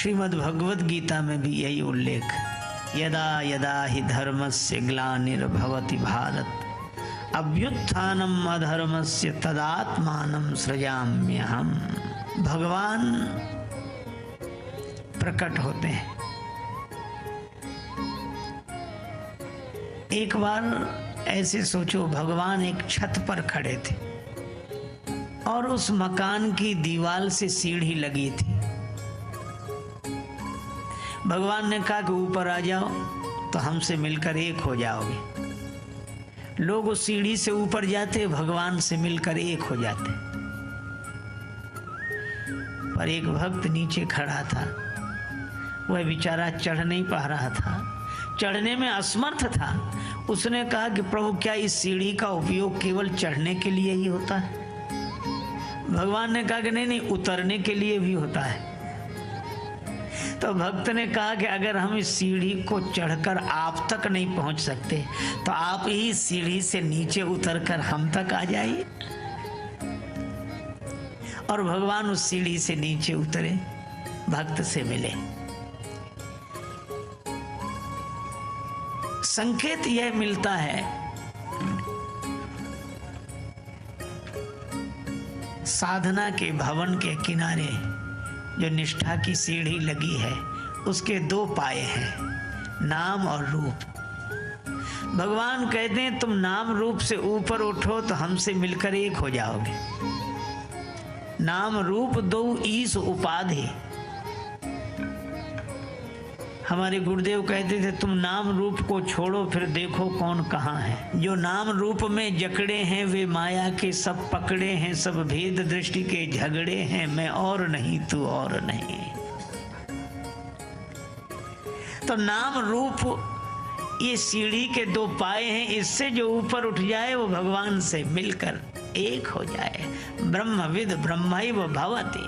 श्रीमद् भगवद गीता में भी यही उल्लेख, यदा यदा हि धर्मस्य ग्लानिर्भवति भारत अभ्युत्थानम अधर्मस्य तदात्मानं सृजाम्यहम्। भगवान प्रकट होते हैं। एक बार ऐसे सोचो, भगवान एक छत पर खड़े थे और उस मकान की दीवार से सीढ़ी लगी थी। भगवान ने कहा कि ऊपर आ जाओ तो हमसे मिलकर एक हो जाओगे। लोग उस सीढ़ी से ऊपर जाते, भगवान से मिलकर एक हो जाते। पर एक भक्त नीचे खड़ा था, वह बेचारा चढ़ नहीं पा रहा था, चढ़ने में असमर्थ था। उसने कहा कि प्रभु, क्या इस सीढ़ी का उपयोग केवल चढ़ने के लिए ही होता है? भगवान ने कहा कि नहीं नहीं, उतरने के लिए भी होता है। तो भक्त ने कहा कि अगर हम इस सीढ़ी को चढ़कर आप तक नहीं पहुंच सकते तो आप ही सीढ़ी से नीचे उतरकर हम तक आ जाइए। और भगवान उस सीढ़ी से नीचे उतरे, भक्त से मिले। संकेत यह मिलता है साधना के भवन के किनारे जो निष्ठा की सीढ़ी लगी है, उसके दो पाए हैं, नाम और रूप। भगवान कहते हैं तुम नाम रूप से ऊपर उठो तो हमसे मिलकर एक हो जाओगे। नाम रूप दो ईस उपाधि। हमारे गुरुदेव कहते थे तुम नाम रूप को छोड़ो फिर देखो कौन कहाँ है। जो नाम रूप में जकड़े हैं वे माया के सब पकड़े हैं, सब भेद दृष्टि के झगड़े हैं, मैं और नहीं तू और नहीं। तो नाम रूप ये सीढ़ी के दो पाए हैं, इससे जो ऊपर उठ जाए वो भगवान से मिलकर एक हो जाए। ब्रह्मविद ब्रह्मैव भवति।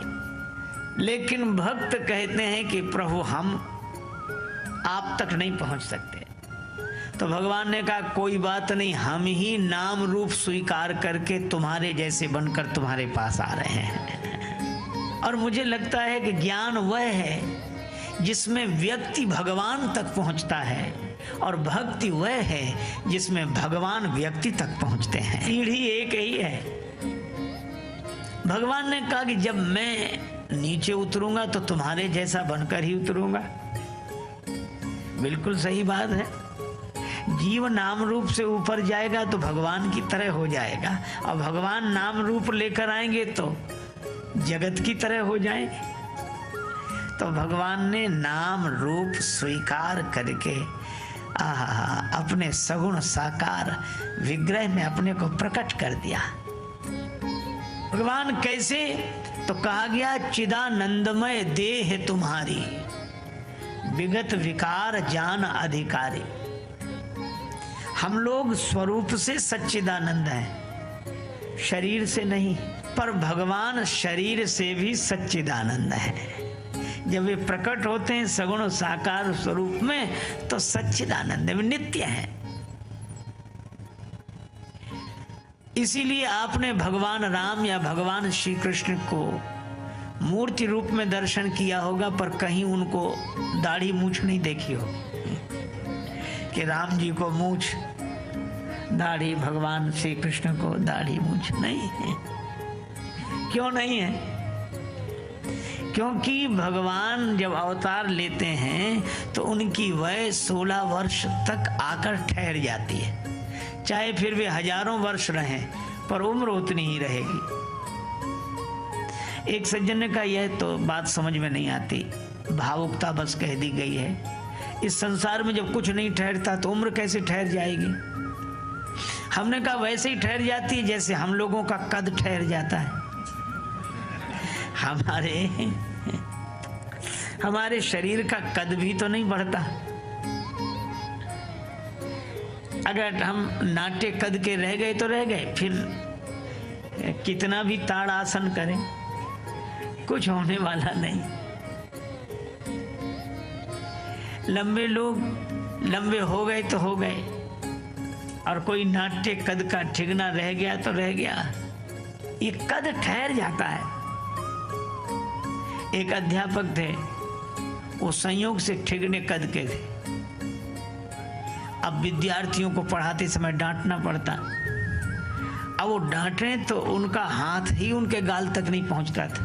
लेकिन भक्त कहते हैं कि प्रभु हम आप तक नहीं पहुंच सकते। तो भगवान ने कहा कोई बात नहीं, हम ही नाम रूप स्वीकार करके तुम्हारे जैसे बनकर तुम्हारे पास आ रहे हैं। और मुझे लगता है कि ज्ञान वह है जिसमें व्यक्ति भगवान तक पहुंचता है और भक्ति वह है जिसमें भगवान व्यक्ति तक पहुंचते हैं। सीढ़ी एक ही है। भगवान ने कहा कि जब मैं नीचे उतरूंगा तो तुम्हारे जैसा बनकर ही उतरूंगा। बिल्कुल सही बात है। जीव नाम रूप से ऊपर जाएगा तो भगवान की तरह हो जाएगा, और भगवान नाम रूप लेकर आएंगे तो जगत की तरह हो जाएंगे। तो भगवान ने नाम रूप स्वीकार करके अपने सगुण साकार विग्रह में अपने को प्रकट कर दिया। भगवान कैसे? तो कहा गया चिदानंदमय देह तुम्हारी, विगत विकार जान अधिकारी। हम लोग स्वरूप से सच्चिदानंद हैं, शरीर से नहीं। पर भगवान शरीर से भी सच्चिदानंद है। जब वे प्रकट होते हैं सगुण साकार स्वरूप में तो सच्चिदानंद में नित्य है। इसीलिए आपने भगवान राम या भगवान श्री कृष्ण को मूर्ति रूप में दर्शन किया होगा, पर कहीं उनको दाढ़ी मूछ नहीं देखी हो कि राम जी को मूछ दाढ़ी, भगवान श्री कृष्ण को दाढ़ी मूछ नहीं है। क्यों नहीं है? क्योंकि भगवान जब अवतार लेते हैं तो उनकी वय 16 वर्ष तक आकर ठहर जाती है। चाहे फिर वे हजारों वर्ष रहें पर उम्र उतनी ही रहेगी। एक सज्जन ने कहा यह तो बात समझ में नहीं आती, भावुकता बस कह दी गई है। इस संसार में जब कुछ नहीं ठहरता तो उम्र कैसे ठहर जाएगी? हमने कहा वैसे ही ठहर जाती है जैसे हम लोगों का कद ठहर जाता है। हमारे शरीर का कद भी तो नहीं बढ़ता। अगर हम नाट्य कद के रह गए तो रह गए, फिर कितना भी ताड़ आसन करें कुछ होने वाला नहीं। लंबे लोग लंबे हो गए तो हो गए, और कोई नाट्य कद का ठिगना रह गया तो रह गया। ये कद ठहर जाता है। एक अध्यापक थे, वो संयोग से ठिगने कद के थे। अब विद्यार्थियों को पढ़ाते समय डांटना पड़ता। अब वो डांटे तो उनका हाथ ही उनके गाल तक नहीं पहुंचता था।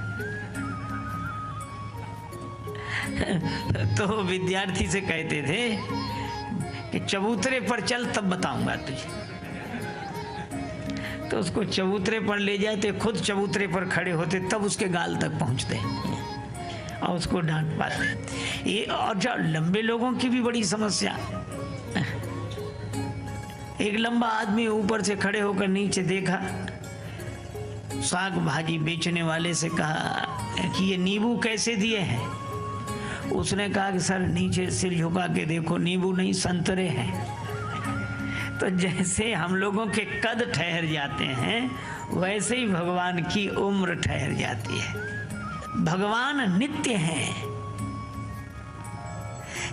तो विद्यार्थी से कहते थे कि चबूतरे पर चल तब बताऊंगा तुझे। तो उसको चबूतरे पर ले जाते, खुद चबूतरे पर खड़े होते, तब उसके गाल तक पहुंचते और उसको डांट पाते। ये और जो लंबे लोगों की भी बड़ी समस्या। एक लंबा आदमी ऊपर से खड़े होकर नीचे देखा, साग भाजी बेचने वाले से कहा कि ये नींबू कैसे दिए हैं। उसने कहा कि सर नीचे सिर झुका के देखो, नींबू नहीं संतरे हैं। तो जैसे हम लोगों के कद ठहर जाते हैं, वैसे ही भगवान की उम्र ठहर जाती है। भगवान नित्य हैं।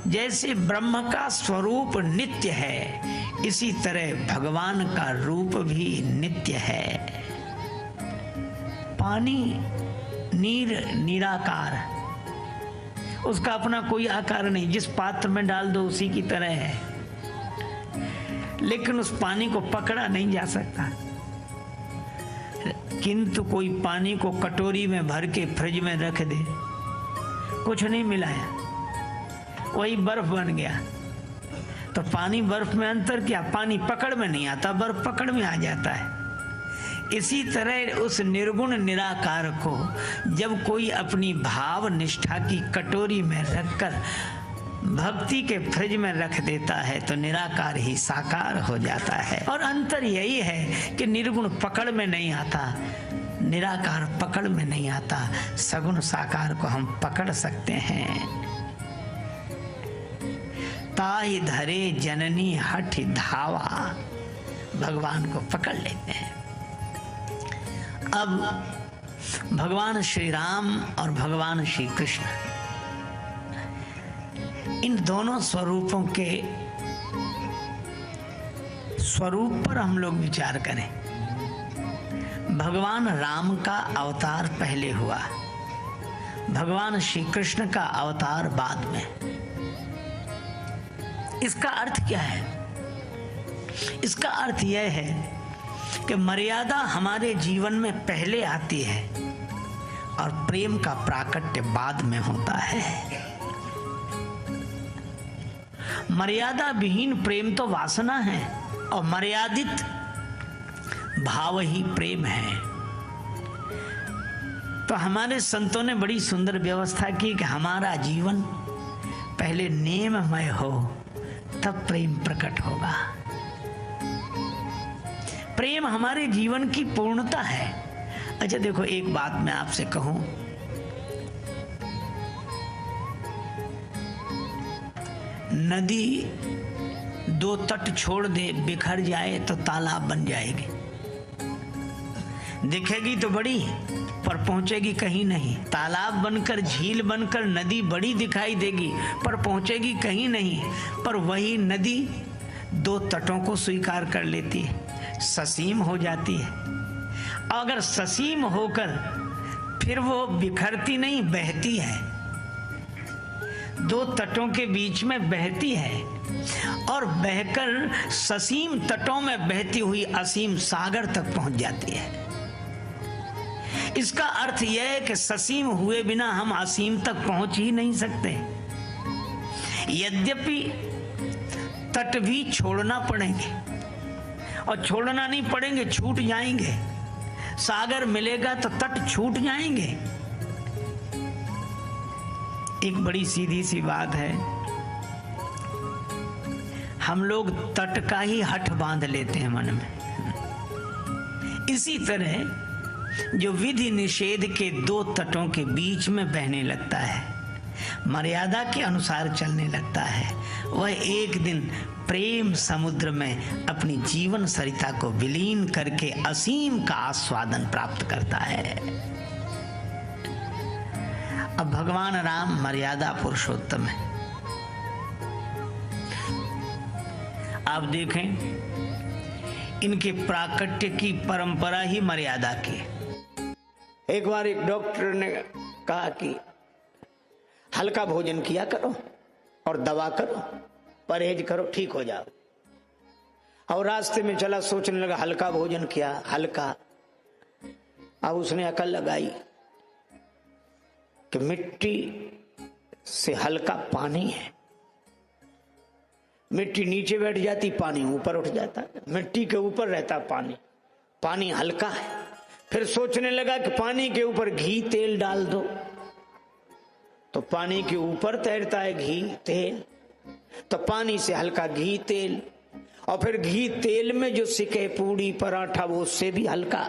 जैसे ब्रह्म का स्वरूप नित्य है, इसी तरह भगवान का रूप भी नित्य है। पानी नीर निराकार, उसका अपना कोई आकार नहीं, जिस पात्र में डाल दो उसी की तरह है। लेकिन उस पानी को पकड़ा नहीं जा सकता। किंतु कोई पानी को कटोरी में भर के फ्रिज में रख दे, कुछ नहीं मिलाया, वही बर्फ बन गया। तो पानी बर्फ में अंतर क्या? पानी पकड़ में नहीं आता, बर्फ पकड़ में आ जाता है। इसी तरह उस निर्गुण निराकार को जब कोई अपनी भाव निष्ठा की कटोरी में रखकर भक्ति के फ्रिज में रख देता है तो निराकार ही साकार हो जाता है। और अंतर यही है कि निर्गुण पकड़ में नहीं आता, निराकार पकड़ में नहीं आता, सगुण साकार को हम पकड़ सकते हैं। ताहि धरे जननी हठ धावा, भगवान को पकड़ लेते हैं। अब भगवान श्री राम और भगवान श्री कृष्ण, इन दोनों स्वरूपों के स्वरूप पर हम लोग विचार करें। भगवान राम का अवतार पहले हुआ, भगवान श्री कृष्ण का अवतार बाद में। इसका अर्थ क्या है? इसका अर्थ यह है कि मर्यादा हमारे जीवन में पहले आती है और प्रेम का प्राकट्य बाद में होता है। मर्यादा विहीन प्रेम तो वासना है और मर्यादित भाव ही प्रेम है। तो हमारे संतों ने बड़ी सुंदर व्यवस्था की कि हमारा जीवन पहले नेममय हो, तब प्रेम प्रकट होगा। प्रेम हमारे जीवन की पूर्णता है। अच्छा देखो, एक बात मैं आपसे कहूं, नदी दो तट छोड़ दे, बिखर जाए तो तालाब बन जाएगी। दिखेगी तो बड़ी, पर पहुंचेगी कहीं नहीं। तालाब बनकर, झील बनकर नदी बड़ी दिखाई देगी, पर पहुंचेगी कहीं नहीं। पर वही नदी दो तटों को स्वीकार कर लेती है, ससीम हो जाती है। अगर ससीम होकर फिर वो बिखरती नहीं, बहती है, दो तटों के बीच में बहती है और बहकर ससीम तटों में बहती हुई असीम सागर तक पहुंच जाती है। इसका अर्थ यह है कि ससीम हुए बिना हम असीम तक पहुंच ही नहीं सकते। यद्यपि तट भी छोड़ना पड़ेंगे, और छोड़ना नहीं पड़ेंगे, छूट जाएंगे। सागर मिलेगा तो तट छूट जाएंगे। एक बड़ी सीधी सी बात है, हम लोग तट का ही हठ बांध लेते हैं मन में। इसी तरह जो विधि निषेध के दो तटों के बीच में बहने लगता है, मर्यादा के अनुसार चलने लगता है, वह एक दिन प्रेम समुद्र में अपनी जीवन सरिता को विलीन करके असीम का आस्वादन प्राप्त करता है। अब भगवान राम मर्यादा पुरुषोत्तम है। आप देखें, इनके प्राकट्य की परंपरा ही मर्यादा की। एक बार एक डॉक्टर ने कहा कि हल्का भोजन किया करो और दवा करो, परहेज करो, ठीक हो जाओ। और रास्ते में चला, सोचने लगा हल्का भोजन किया, हल्का। अब उसने अकल लगाई कि मिट्टी से हल्का पानी है, मिट्टी नीचे बैठ जाती, पानी ऊपर उठ जाता, मिट्टी के ऊपर रहता पानी, पानी हल्का है। फिर सोचने लगा कि पानी के ऊपर घी तेल डाल दो, तो पानी के ऊपर तैरता है घी तेल, तो पानी से हल्का घी तेल, और फिर घी तेल में जो सिके पूड़ी पराठा वो उससे भी हल्का।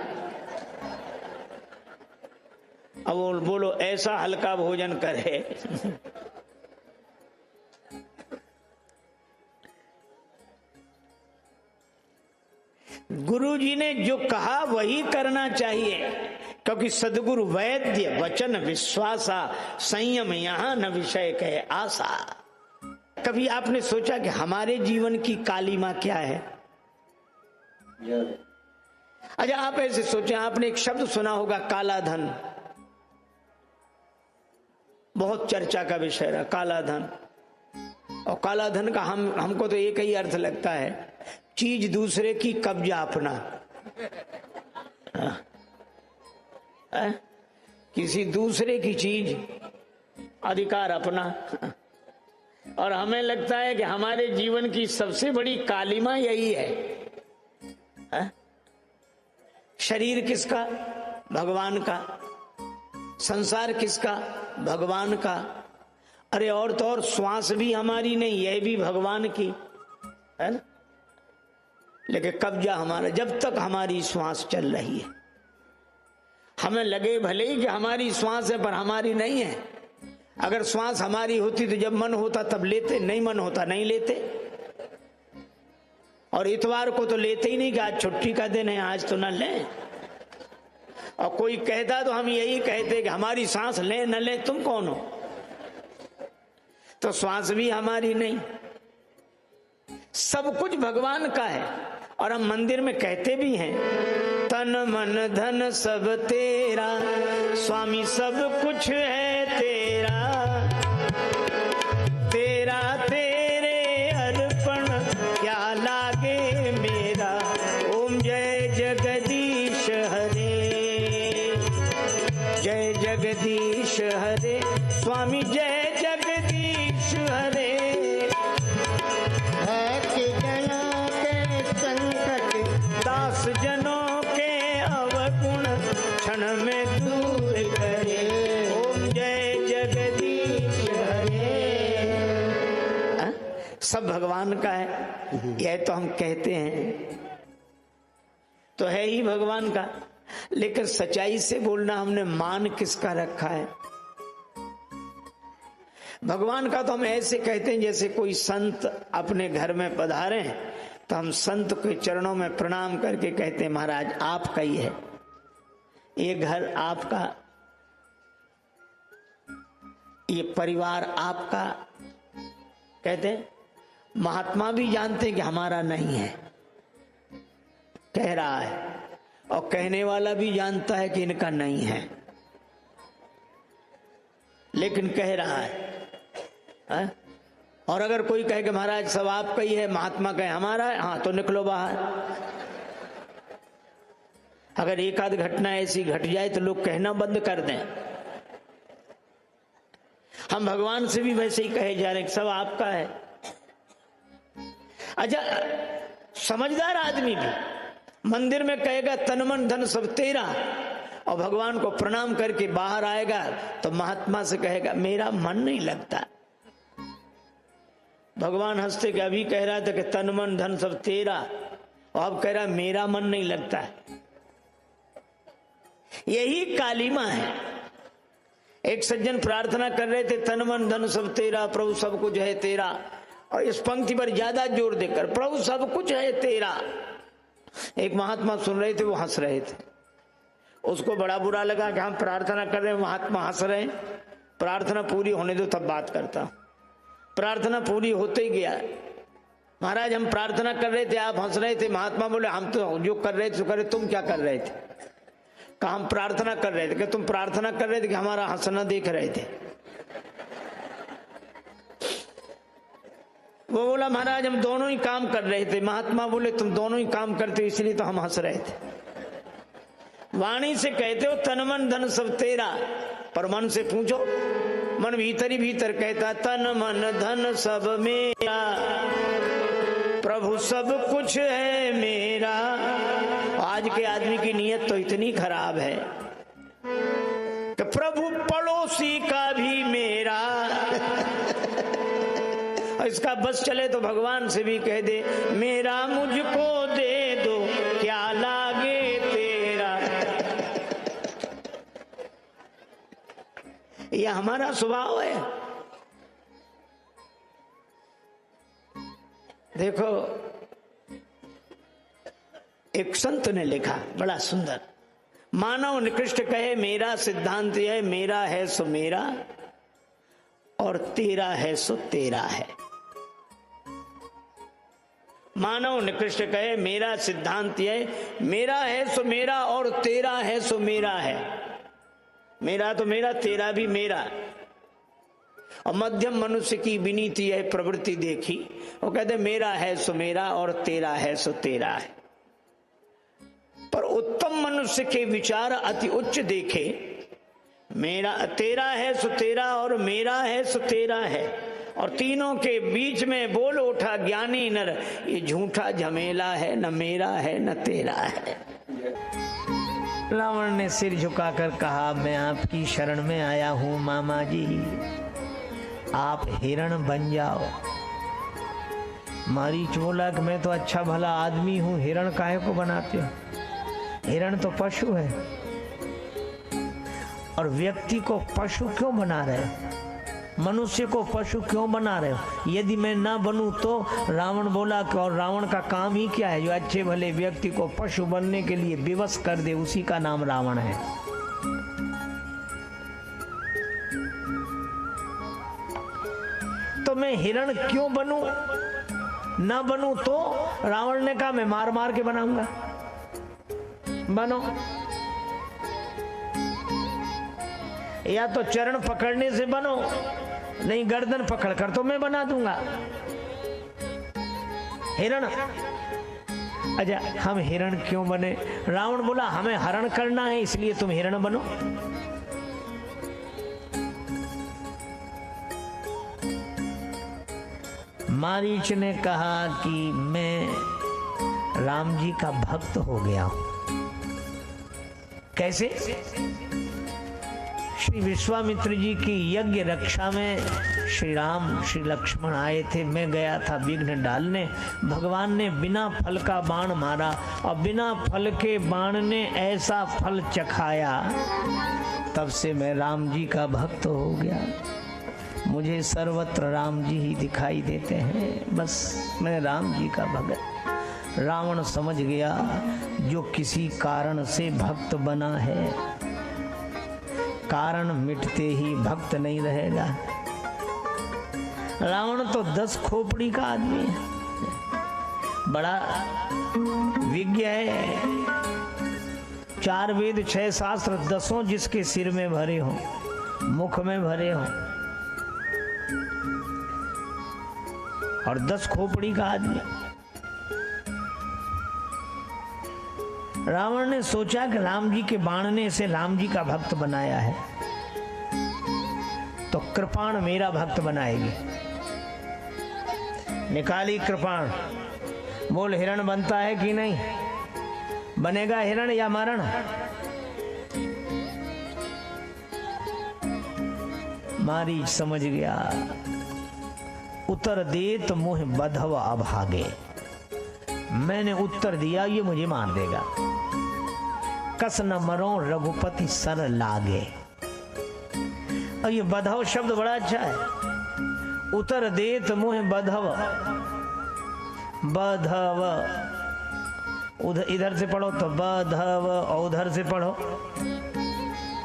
अब बोलो ऐसा हल्का भोजन करे। गुरु जी ने जो कहा वही करना चाहिए, क्योंकि सदगुरु वैद्य वचन विश्वासा, संयम यहाँ न विषय कहे आशा। कभी आपने सोचा कि हमारे जीवन की काली मां क्या है? अच्छा, आप ऐसे सोचें, आपने एक शब्द सुना होगा काला धन, बहुत चर्चा का विषय रहा काला धन। और काला धन का हमको तो एक ही अर्थ लगता है, चीज दूसरे की कब्जा अपना। किसी दूसरे की चीज अधिकार अपना। और हमें लगता है कि हमारे जीवन की सबसे बड़ी कालिमा यही है। शरीर किसका? भगवान का। संसार किसका? भगवान का। अरे और तो और श्वास भी हमारी नहीं, यह भी भगवान की है ना, लेकिन कब्जा हमारा। जब तक हमारी श्वास चल रही है, हमें लगे भले ही कि हमारी श्वास है पर हमारी नहीं है। अगर श्वास हमारी होती तो जब मन होता तब लेते, नहीं मन होता नहीं लेते। और इतवार को तो लेते ही नहीं कि आज छुट्टी का दिन है, आज तो न लें। और कोई कहता तो हम यही कहते कि हमारी सांस ले न ले, तुम कौन हो? तो श्वास भी हमारी नहीं, सब कुछ भगवान का है। और हम मंदिर में कहते भी हैं, तन मन धन सब तेरा, स्वामी सब कुछ है तेरा, तेरा तेरे अर्पण क्या लागे मेरा। ओम जय जगदीश हरे, जय जगदीश हरे, स्वामी जय जगदीश हरे। दास जनों के अवगुण क्षण में दूर करे। ओम जय जगदीश हरे। सब भगवान का है, यह तो हम कहते हैं, तो है ही भगवान का। लेकिन सच्चाई से बोलना, हमने मान किसका रखा है? भगवान का तो हम ऐसे कहते हैं जैसे कोई संत अपने घर में पधारे तो हम संत के चरणों में प्रणाम करके कहते हैं महाराज आपका ही है, ये घर आपका, ये परिवार आपका। कहते हैं महात्मा भी जानते हैं कि हमारा नहीं है, कह रहा है, और कहने वाला भी जानता है कि इनका नहीं है, लेकिन कह रहा है। और अगर कोई कहे कि महाराज सब आपका ही है, महात्मा कहे हमारा है, हाँ तो निकलो बाहर। अगर एक आध घटना ऐसी घट जाए तो लोग कहना बंद कर दें। हम भगवान से भी वैसे ही कहे जा रहे हैं सब आपका है। अच्छा, समझदार आदमी भी मंदिर में कहेगा तन मन धन सब तेरा, और भगवान को प्रणाम करके बाहर आएगा तो महात्मा से कहेगा मेरा मन नहीं लगता। भगवान हंसते कि अभी कह रहा था कि तन मन धन सब तेरा, और अब कह रहा मेरा मन नहीं लगता। यही कालिमा है। एक सज्जन प्रार्थना कर रहे थे तन मन धन सब तेरा, प्रभु सब कुछ है तेरा, और इस पंक्ति पर ज्यादा जोर देकर प्रभु सब कुछ है तेरा। एक महात्मा सुन रहे थे, वो हंस रहे थे। उसको बड़ा बुरा लगा कि हम प्रार्थना कर रहे हैं, महात्मा हंस रहे हैं, प्रार्थना पूरी होने दो तब बात करता हूं। प्रार्थना पूरी होते ही गया, महाराज हम प्रार्थना कर रहे थे, आप हंस रहे थे। महात्मा बोले हम तो जो कर रहे थे करे, तुम क्या कर रहे थे? कहा हम प्रार्थना कर रहे थे। कि तुम प्रार्थना कर रहे थे कि हमारा हंसना देख रहे थे? वो बोला महाराज हम दोनों ही काम कर रहे थे। महात्मा बोले तुम दोनों ही काम करते हो इसलिए तो हम हंस रहे थे। वाणी से कहते हो तन मन धन सब तेरा, पर मन से पूछो, मन भीतर ही भीतर कहता तन मन धन सब मेरा, प्रभु सब कुछ है मेरा। आज के आदमी की नीयत तो इतनी खराब है कि प्रभु पड़ोसी का भी मेरा। इसका बस चले तो भगवान से भी कह दे मेरा मुझको दे दो क्या लागे तेरा। यह हमारा स्वभाव है। देखो एक संत ने लिखा बड़ा सुंदर, मानव निकृष्ट कहे मेरा सिद्धांत है मेरा है सो मेरा और तेरा है सो तेरा है। मानव निकृष्ट कहे मेरा सिद्धांत है मेरा है सो मेरा और तेरा है सो मेरा है। मेरा तो मेरा, तेरा भी मेरा। और मध्यम मनुष्य की विनीति है प्रवृत्ति देखी, वो कहते मेरा है सो मेरा और तेरा है सो तेरा है। पर उत्तम मनुष्य के विचार अति उच्च देखे, मेरा तेरा है सो तेरा और मेरा है सो तेरा है, और तीनों के बीच में बोल उठा ज्ञानी नर ये झूठा झमेला है, न मेरा है न तेरा है। रावण ने सिर झुकाकर कहा मैं आपकी शरण में आया हूं मामा जी, आप हिरण बन जाओ। मारीच बोला कि मैं तो अच्छा भला आदमी हूं, हिरण काहे को बनाते हो? हिरण तो पशु है, और व्यक्ति को पशु क्यों बना रहे हो? मनुष्य को पशु क्यों बना रहे हो? यदि मैं ना बनूं तो? रावण बोला कि और रावण का काम ही क्या है जो अच्छे भले व्यक्ति को पशु बनने के लिए विवश कर दे, उसी का नाम रावण है। तो मैं हिरण क्यों बनूं? ना बनूं तो? रावण ने कहा मैं मार मार के बनाऊंगा। बनो, या तो चरण पकड़ने से बनो, नहीं गर्दन पकड़कर तो मैं बना दूंगा हिरण। अच्छा हम हिरण क्यों बने? रावण बोला हमें हरण करना है इसलिए तुम हिरण बनो। मारीच ने कहा कि मैं राम जी का भक्त हो गया हूं। कैसे? श्री विश्वामित्र जी की यज्ञ रक्षा में श्री राम श्री लक्ष्मण आए थे। मैं गया था विघ्न डालने, भगवान ने बिना फल का बाण मारा और बिना फल के बाण ने ऐसा फल चखाया, तब से मैं राम जी का भक्त हो गया। मुझे सर्वत्र राम जी ही दिखाई देते हैं, बस मैं राम जी का भक्त। रावण समझ गया जो किसी कारण से भक्त बना है, कारण मिटते ही भक्त नहीं रहेगा। रावण तो 10 खोपड़ी का आदमी है, बड़ा विज्ञ है। 4 वेद 6 शास्त्र 10 जिसके सिर में भरे हो, मुख में भरे हो, और 10 खोपड़ी का आदमी। रावण ने सोचा कि राम जी के बाण ने इसे राम जी का भक्त बनाया है, तो कृपाण मेरा भक्त बनाएगी। निकाली कृपाण, बोल हिरण बनता है कि नहीं? बनेगा हिरण या मरण? मारीच समझ गया, उत्तर दे तो मुँह बधव अभागे। मैंने उत्तर दिया ये मुझे मार देगा। कस न मरो रघुपति सर लागे। और ये बधव शब्द बड़ा अच्छा है। उत्तर देत मुँह बधव, बधव उधर इधर से पढ़ो तो बधव, और उधर से पढ़ो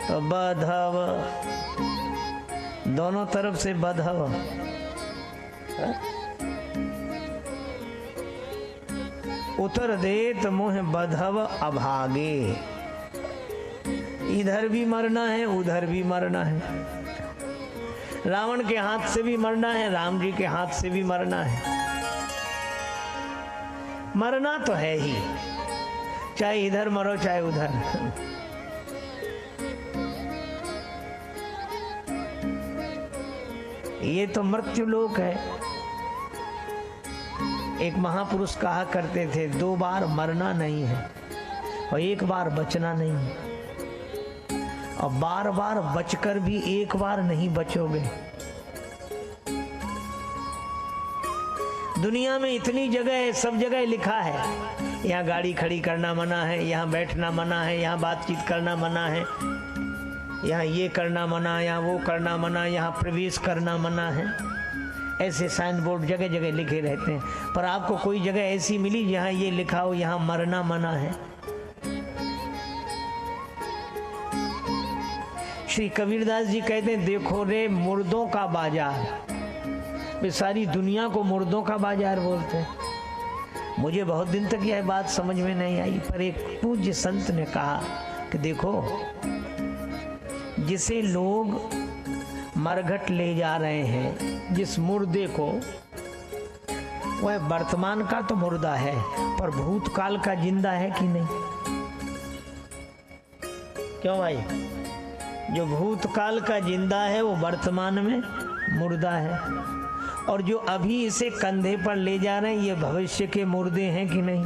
तो बधव, दोनों तरफ से बधव। उत्तर देत मुँह बधव अभागे। इधर भी मरना है उधर भी मरना है, रावण के हाथ से भी मरना है, राम जी के हाथ से भी मरना है। मरना तो है ही, चाहे इधर मरो चाहे उधर। ये तो मृत्यु लोक है। एक महापुरुष कहा करते थे, 2 बार मरना नहीं है और 1 बार बचना नहीं है, और बार बार बचकर भी 1 बार नहीं बचोगे। दुनिया में इतनी जगह है, सब जगह लिखा है, यहाँ गाड़ी खड़ी करना मना है, यहाँ बैठना मना है, यहाँ बातचीत करना मना है, यहाँ ये करना मना, यहाँ वो करना मना, यहाँ प्रवेश करना मना है। ऐसे साइन बोर्ड जगह जगह लिखे रहते हैं, पर आपको कोई जगह ऐसी मिली जहाँ ये लिखा हो यहाँ मरना मना है? श्री कबीरदास जी कहते हैं, देखो रे मुर्दों का बाजार। वे सारी दुनिया को मुर्दों का बाजार बोलते हैं। मुझे बहुत दिन तक यह बात समझ में नहीं आई, पर एक पूज्य संत ने कहा कि देखो, जिसे लोग मरघट ले जा रहे हैं, जिस मुर्दे को, वह वर्तमान का तो मुर्दा है, पर भूतकाल का जिंदा है कि नहीं? क्यों भाई? जो भूतकाल का जिंदा है वो वर्तमान में मुर्दा है, और जो अभी इसे कंधे पर ले जा रहे हैं ये भविष्य के मुर्दे हैं कि नहीं?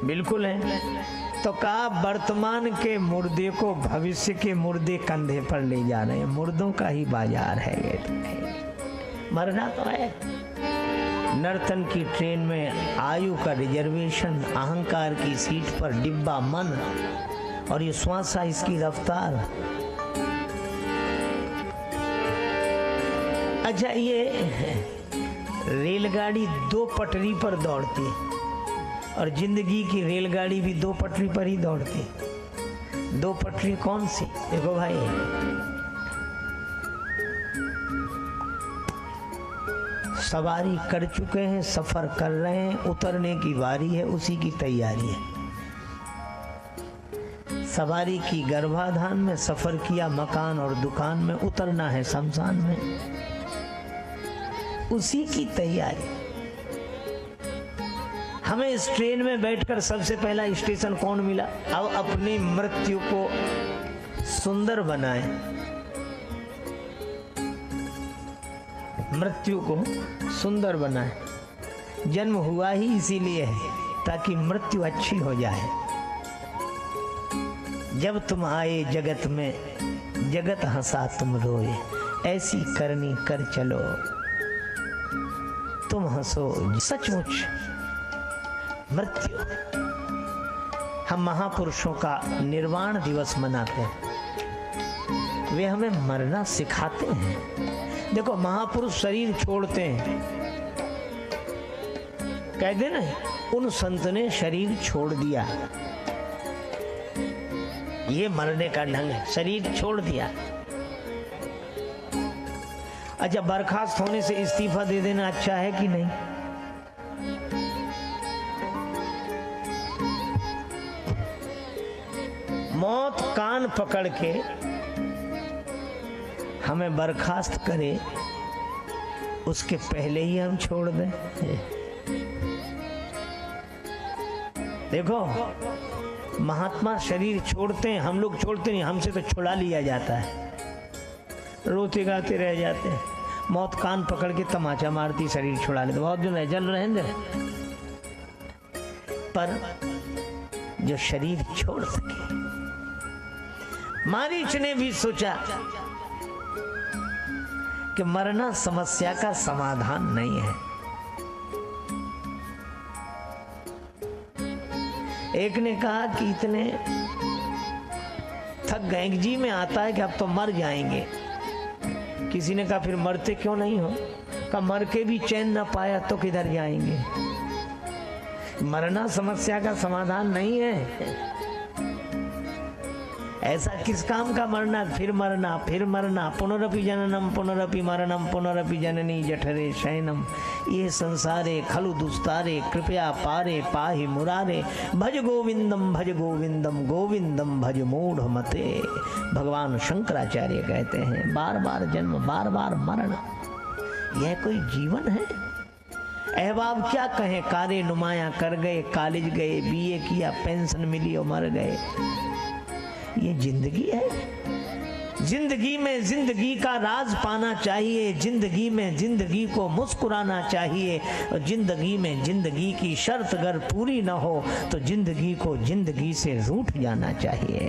बिल्कुल हैं। तो कहा, वर्तमान के मुर्दे को भविष्य के मुर्दे कंधे पर ले जा रहे हैं। मुर्दों का ही बाजार है ये तो है। मरना तो है। नर्तन की ट्रेन में आयु का रिजर्वेशन, अहंकार की सीट पर डिब्बा मन, और ये श्वासा इसकी रफ्तार। अच्छा, ये रेलगाड़ी 2 पटरी पर दौड़ती है, और जिंदगी की रेलगाड़ी भी 2 पटरी पर ही दौड़ती। 2 पटरी कौन सी? देखो भाई, सवारी कर चुके हैं, सफर कर रहे हैं, उतरने की बारी है, उसी की तैयारी है। सवारी की गर्भाधान में, सफर किया मकान और दुकान में, उतरना है शमशान में, उसी की तैयारी। हमें इस ट्रेन में बैठकर सबसे पहला स्टेशन कौन मिला? अब अपनी मृत्यु को सुंदर बनाएं, मृत्यु को सुंदर बनाएं। जन्म हुआ ही इसीलिए है ताकि मृत्यु अच्छी हो जाए। जब तुम आए जगत में, जगत हंसा तुम रोए, ऐसी करनी कर चलो तुम हंसो। सचमुच मृत्यु, हम महापुरुषों का निर्वाण दिवस मनाते हैं, वे हमें मरना सिखाते हैं। देखो, महापुरुष शरीर छोड़ते हैं, कहते ना, उन संत ने शरीर छोड़ दिया, ये मरने का ढंग है, शरीर छोड़ दिया। अच्छा, बर्खास्त होने से इस्तीफा दे देना अच्छा है कि नहीं? मौत कान पकड़ के हमें बर्खास्त करे, उसके पहले ही हम छोड़ दें। देखो, महात्मा शरीर छोड़ते हैं, हम लोग छोड़ते नहीं, हमसे तो छुड़ा लिया जाता है, रोते गाते रह जाते हैं। मौत कान पकड़ के तमाचा मारती, शरीर छुड़ा लेते। बहुत दिन जल रहेंगे, पर जो शरीर छोड़ सके। मारीच ने भी सोचा कि मरना समस्या का समाधान नहीं है। एक ने कहा कि इतने थक गए, जी में आता है कि अब तो मर जाएंगे। किसी ने कहा फिर मरते क्यों नहीं हो? कहा मर के भी चैन ना पाया तो किधर जाएंगे। मरना समस्या का समाधान नहीं है। ऐसा किस काम का मरना? फिर मरना, फिर मरना। पुनरपि जननम पुनरपि मरणम पुनरपि जननी जठरे शयनम, ये संसारे खलु दुस्तारे, कृपया पारे पाहि मुरारे, भज गोविंदम गोविंदम भज मूढ़ मते। भगवान शंकराचार्य कहते हैं, बार बार जन्म, बार बार मरण, यह कोई जीवन है? अहबाब क्या कहें, कारे नुमाया कर गए, कॉलेज गए, बीए किया, पेंशन मिली और मर गए। ये जिंदगी है? जिंदगी में जिंदगी का राज पाना चाहिए, जिंदगी में जिंदगी को मुस्कुराना चाहिए, और जिंदगी में जिंदगी की शर्त अगर पूरी न हो तो जिंदगी को जिंदगी से रूठ जाना चाहिए।